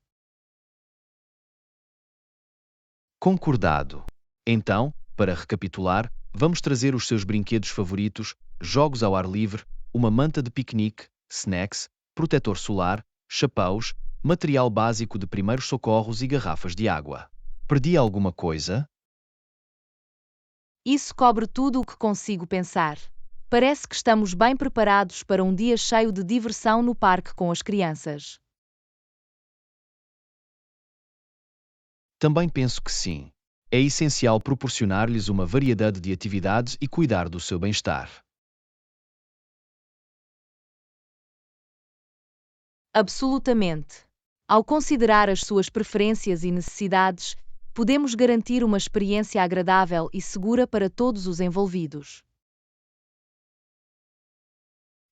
Concordado. Então, para recapitular, vamos trazer os seus brinquedos favoritos, jogos ao ar livre, uma manta de piquenique, snacks, protetor solar, chapéus, material básico de primeiros socorros e garrafas de água. Perdi alguma coisa? Isso cobre tudo o que consigo pensar. Parece que estamos bem preparados para um dia cheio de diversão no parque com as crianças. Também penso que sim. É essencial proporcionar-lhes uma variedade de atividades e cuidar do seu bem-estar. Absolutamente. Ao considerar as suas preferências e necessidades, podemos garantir uma experiência agradável e segura para todos os envolvidos.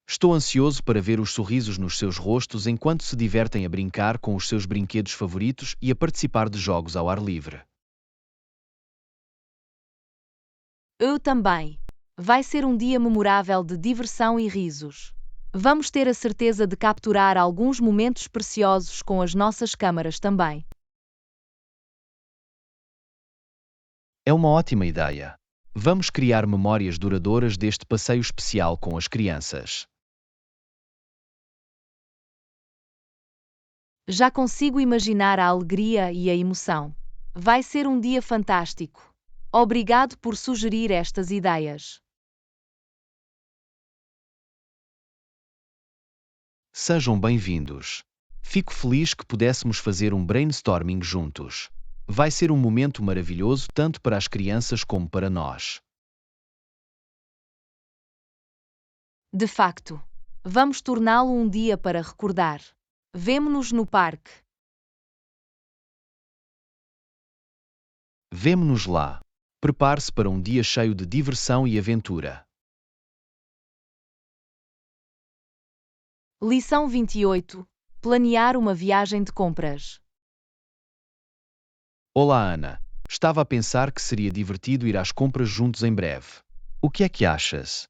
Estou ansioso para ver os sorrisos nos seus rostos enquanto se divertem a brincar com os seus brinquedos favoritos e a participar de jogos ao ar livre. Eu também. Vai ser um dia memorável de diversão e risos. Vamos ter a certeza de capturar alguns momentos preciosos com as nossas câmaras também. É uma ótima ideia. Vamos criar memórias duradouras deste passeio especial com as crianças. Já consigo imaginar a alegria e a emoção. Vai ser um dia fantástico. Obrigado por sugerir estas ideias. Sejam bem-vindos. Fico feliz que pudéssemos fazer um brainstorming juntos. Vai ser um momento maravilhoso tanto para as crianças como para nós. De facto, vamos torná-lo um dia para recordar. Vemo-nos no parque. Vemo-nos lá. Prepare-se para um dia cheio de diversão e aventura. Lição 28. Planear uma viagem de compras. Olá, Ana. Estava a pensar que seria divertido ir às compras juntos em breve. O que é que achas?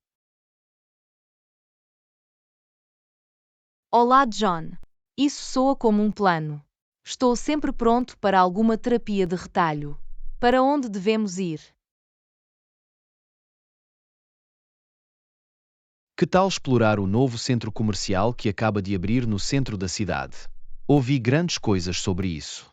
Olá, John. Isso soa como um plano. Estou sempre pronto para alguma terapia de retalho. Para onde devemos ir? Que tal explorar o novo centro comercial que acaba de abrir no centro da cidade? Ouvi grandes coisas sobre isso.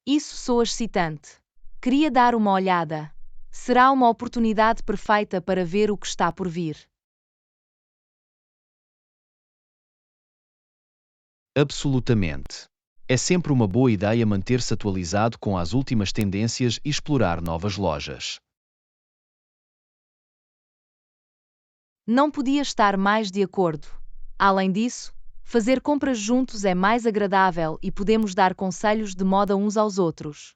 Isso soa excitante. Queria dar uma olhada. Será uma oportunidade perfeita para ver o que está por vir. Absolutamente. É sempre uma boa ideia manter-se atualizado com as últimas tendências e explorar novas lojas. Não podia estar mais de acordo. Além disso, fazer compras juntos é mais agradável e podemos dar conselhos de moda uns aos outros.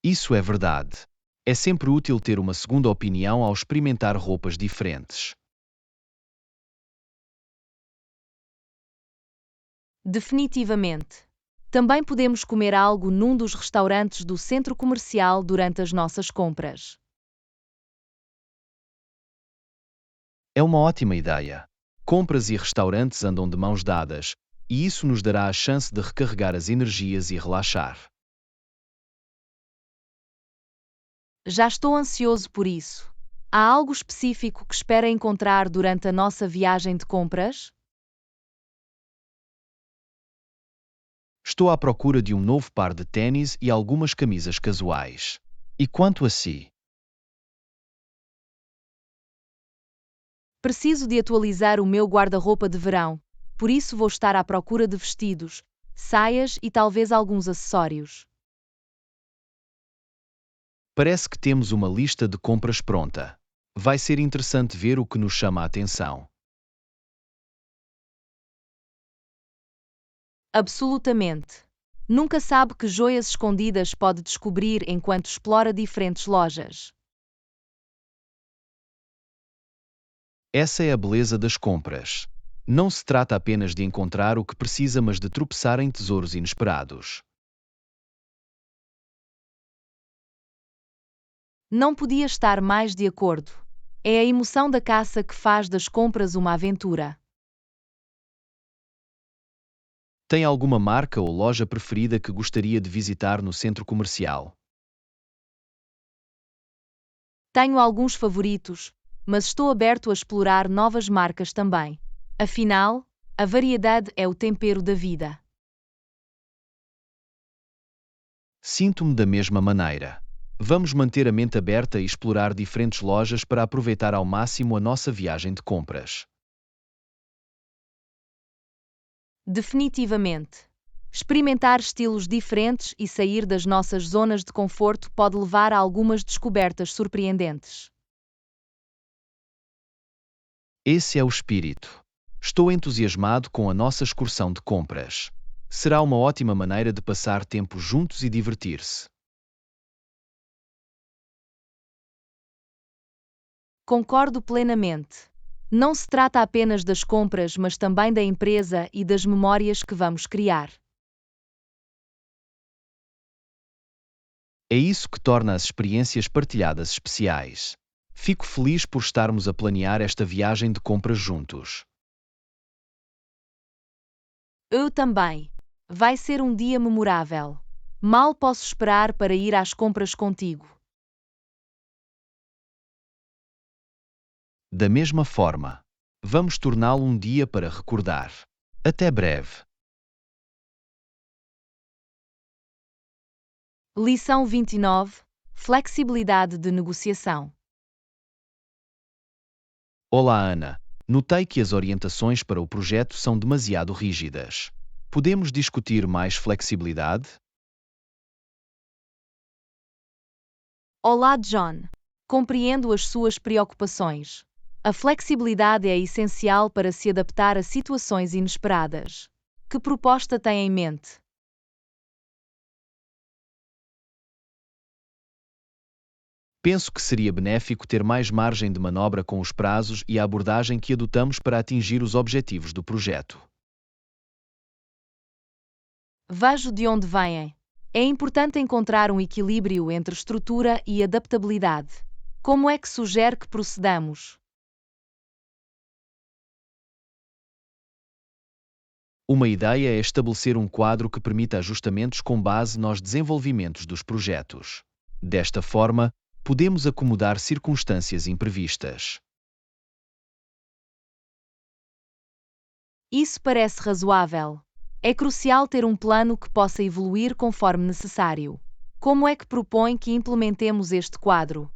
Isso é verdade. É sempre útil ter uma segunda opinião ao experimentar roupas diferentes. Definitivamente. Também podemos comer algo num dos restaurantes do centro comercial durante as nossas compras. É uma ótima ideia. Compras e restaurantes andam de mãos dadas, e isso nos dará a chance de recarregar as energias e relaxar. Já estou ansioso por isso. Há algo específico que espera encontrar durante a nossa viagem de compras? Estou à procura de um novo par de ténis e algumas camisas casuais. E quanto a si? Preciso de atualizar o meu guarda-roupa de verão, por isso vou estar à procura de vestidos, saias e talvez alguns acessórios. Parece que temos uma lista de compras pronta. Vai ser interessante ver o que nos chama a atenção. Absolutamente. Nunca sabe que joias escondidas pode descobrir enquanto explora diferentes lojas. Essa é a beleza das compras. Não se trata apenas de encontrar o que precisa, mas de tropeçar em tesouros inesperados. Não podia estar mais de acordo. É a emoção da caça que faz das compras uma aventura. Tem alguma marca ou loja preferida que gostaria de visitar no centro comercial? Tenho alguns favoritos, mas estou aberto a explorar novas marcas também. Afinal, a variedade é o tempero da vida. Sinto-me da mesma maneira. Vamos manter a mente aberta e explorar diferentes lojas para aproveitar ao máximo a nossa viagem de compras. Definitivamente. Experimentar estilos diferentes e sair das nossas zonas de conforto pode levar a algumas descobertas surpreendentes. Esse é o espírito. Estou entusiasmado com a nossa excursão de compras. Será uma ótima maneira de passar tempo juntos e divertir-se. Concordo plenamente. Não se trata apenas das compras, mas também da empresa e das memórias que vamos criar. É isso que torna as experiências partilhadas especiais. Fico feliz por estarmos a planear esta viagem de compras juntos. Eu também. Vai ser um dia memorável. Mal posso esperar para ir às compras contigo. Da mesma forma, vamos torná-lo um dia para recordar. Até breve. Lição 29. Flexibilidade de negociação. Olá, Ana. Notei que as orientações para o projeto são demasiado rígidas. Podemos discutir mais flexibilidade? Olá, John. Compreendo as suas preocupações. A flexibilidade é essencial para se adaptar a situações inesperadas. Que proposta tem em mente? Penso que seria benéfico ter mais margem de manobra com os prazos e a abordagem que adotamos para atingir os objetivos do projeto. Vejo de onde vêm. É importante encontrar um equilíbrio entre estrutura e adaptabilidade. Como é que sugere que procedamos? Uma ideia é estabelecer um quadro que permita ajustamentos com base nos desenvolvimentos dos projetos. Desta forma, podemos acomodar circunstâncias imprevistas. Isso parece razoável. É crucial ter um plano que possa evoluir conforme necessário. Como é que propõe que implementemos este quadro?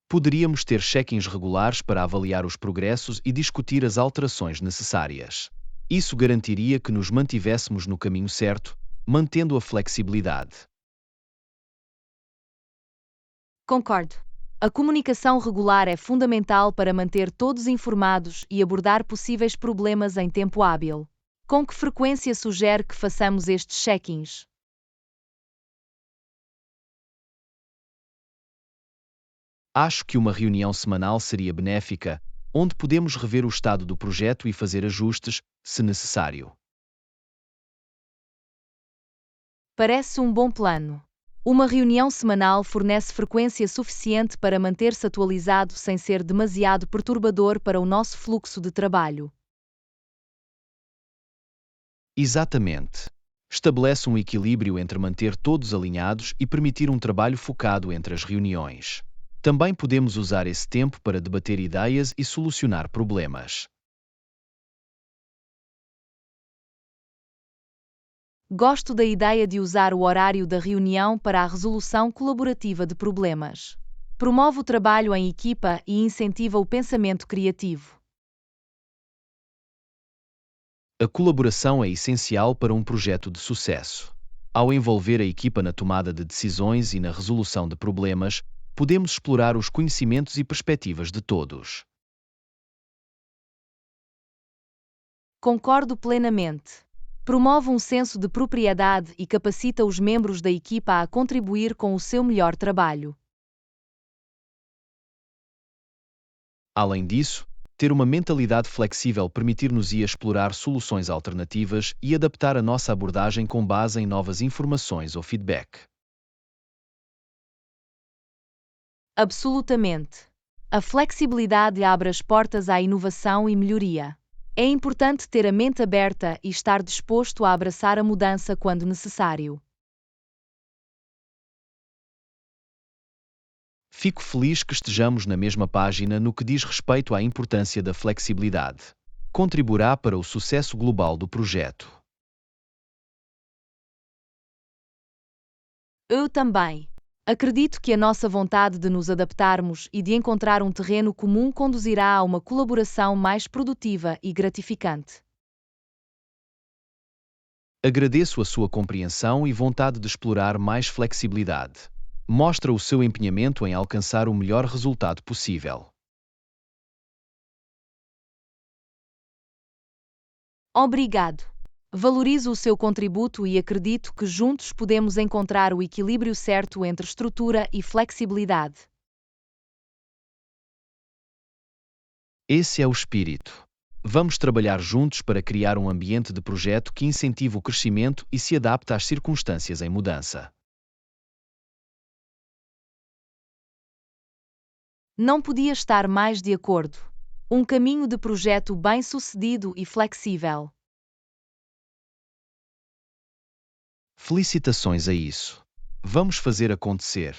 Poderíamos ter check-ins regulares para avaliar os progressos e discutir as alterações necessárias. Isso garantiria que nos mantivéssemos no caminho certo, mantendo a flexibilidade. Concordo. A comunicação regular é fundamental para manter todos informados e abordar possíveis problemas em tempo hábil. Com que frequência sugere que façamos estes check-ins? Acho que uma reunião semanal seria benéfica, onde podemos rever o estado do projeto e fazer ajustes, se necessário. Parece um bom plano. Uma reunião semanal fornece frequência suficiente para manter-se atualizado sem ser demasiado perturbador para o nosso fluxo de trabalho. Exatamente. Estabelece um equilíbrio entre manter todos alinhados e permitir um trabalho focado entre as reuniões. Também podemos usar esse tempo para debater ideias e solucionar problemas. Gosto da ideia de usar o horário da reunião para a resolução colaborativa de problemas. Promove o trabalho em equipa e incentiva o pensamento criativo. A colaboração é essencial para um projeto de sucesso. Ao envolver a equipa na tomada de decisões e na resolução de problemas, podemos explorar os conhecimentos e perspectivas de todos. Concordo plenamente. Promove um senso de propriedade e capacita os membros da equipa a contribuir com o seu melhor trabalho. Além disso, ter uma mentalidade flexível permitir-nos explorar soluções alternativas e adaptar a nossa abordagem com base em novas informações ou feedback. Absolutamente. A flexibilidade abre as portas à inovação e melhoria. É importante ter a mente aberta e estar disposto a abraçar a mudança quando necessário. Fico feliz que estejamos na mesma página no que diz respeito à importância da flexibilidade. Contribuirá para o sucesso global do projeto. Eu também. Acredito que a nossa vontade de nos adaptarmos e de encontrar um terreno comum conduzirá a uma colaboração mais produtiva e gratificante. Agradeço a sua compreensão e vontade de explorar mais flexibilidade. Mostra o seu empenhamento em alcançar o melhor resultado possível. Obrigado. Valorizo o seu contributo e acredito que juntos podemos encontrar o equilíbrio certo entre estrutura e flexibilidade. Esse é o espírito. Vamos trabalhar juntos para criar um ambiente de projeto que incentive o crescimento e se adapte às circunstâncias em mudança. Não podia estar mais de acordo. Um caminho de projeto bem-sucedido e flexível. Felicitações a isso. Vamos fazer acontecer.